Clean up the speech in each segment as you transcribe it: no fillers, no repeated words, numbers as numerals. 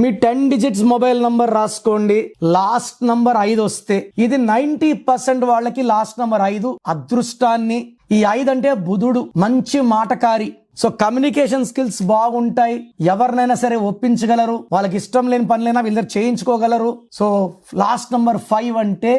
మీ 10 digits mobile number రాసుకోండి. Last number 5 వస్తే ఇది 90% వాళ్ళకి లాస్ట్ నంబర్ 5 అదృష్టాన్ని. ఈ 5 అంటే బుధుడు, మంచి మాటకారి. సో కమ్యూనికేషన్ స్కిల్స్ బాగుంటాయి. ఎవరినైనా సరే ఒప్పించగలరు. వాళ్ళకి ఇష్టం లేని పనులైనా వీళ్ళ చేయించుకోగలరు. సో లాస్ట్ నంబర్ 5 అంటే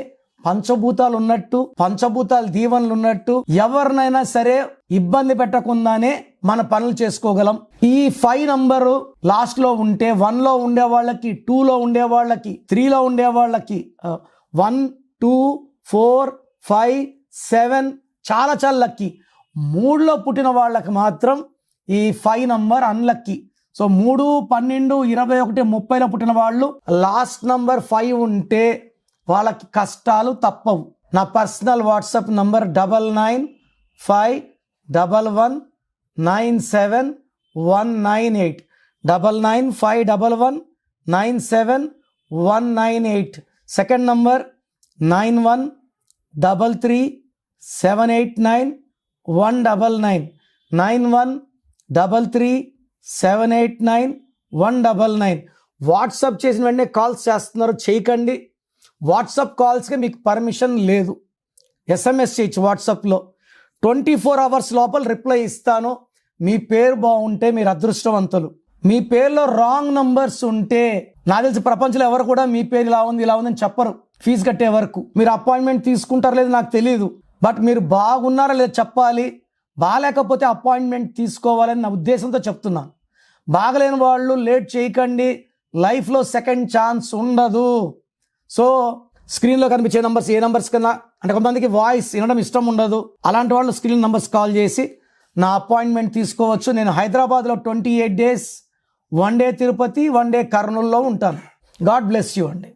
పంచభూతాలు ఉన్నట్టు, పంచభూతాలు దీవెనలు ఉన్నట్టు, ఎవరినైనా సరే ఇబ్బంది పెట్టకుండానే మన పనులు చేసుకోగలం. ఈ 5 నంబరు లాస్ట్ లో ఉంటే 1 లో ఉండే వాళ్ళకి, 2 లో ఉండే వాళ్ళకి, 3 లో ఉండే వాళ్ళకి 1, 2, 4, 5, 7 చాలా చాలా లక్కీ. 3లో పుట్టిన వాళ్ళకి మాత్రం ఈ 5 నంబర్ అన్లక్కీ. సో 3, 12, 21, 30లో పుట్టిన వాళ్ళు లాస్ట్ నంబర్ 5 ఉంటే వాళ్ళకి కష్టాలు తప్పవు. నా personal WhatsApp number 9951197198 9951197198. Second number 9133789199 9133789199. WhatsApp చేసిన వెంటనే కాల్స్ చేస్తున్నారు, చేయకండి. వాట్సాప్ కాల్స్కి మీకు పర్మిషన్ లేదు. SMS చేయొచ్చు వాట్సాప్లో. 24 అవర్స్ లోపల రిప్లై ఇస్తాను. మీ పేరు బాగుంటే మీరు అదృష్టవంతులు. మీ పేరులో రాంగ్ నంబర్స్ ఉంటే నాకు తెలిసి ప్రపంచంలో ఎవరు కూడా మీ పేరు ఇలా ఉంది ఇలా ఉందని చెప్పరు ఫీజు కట్టే వరకు. మీరు అపాయింట్మెంట్ తీసుకుంటారో లేదు నాకు తెలియదు, బట్ మీరు బాగున్నారా లేదా చెప్పాలి. బాగాలేకపోతే అపాయింట్మెంట్ తీసుకోవాలని నా ఉద్దేశంతో చెప్తున్నాను. బాగలేని వాళ్ళు లేట్ చేయకండి. లైఫ్లో సెకండ్ ఛాన్స్ ఉండదు. సో స్క్రీన్లో కనిపించే నంబర్స్ ఏ నంబర్స్ కన్నా, అంటే కొంతమందికి వాయిస్ వినడం ఇష్టం ఉండదు, అలాంటి వాళ్ళు స్క్రీన్ నంబర్స్ కాల్ చేసి నా అపాయింట్మెంట్ తీసుకోవచ్చు. నేను హైదరాబాద్లో 28 days 1 day తిరుపతి, 1 day కర్నూలులో ఉంటాను. గాడ్ బ్లెస్ యూ అండి.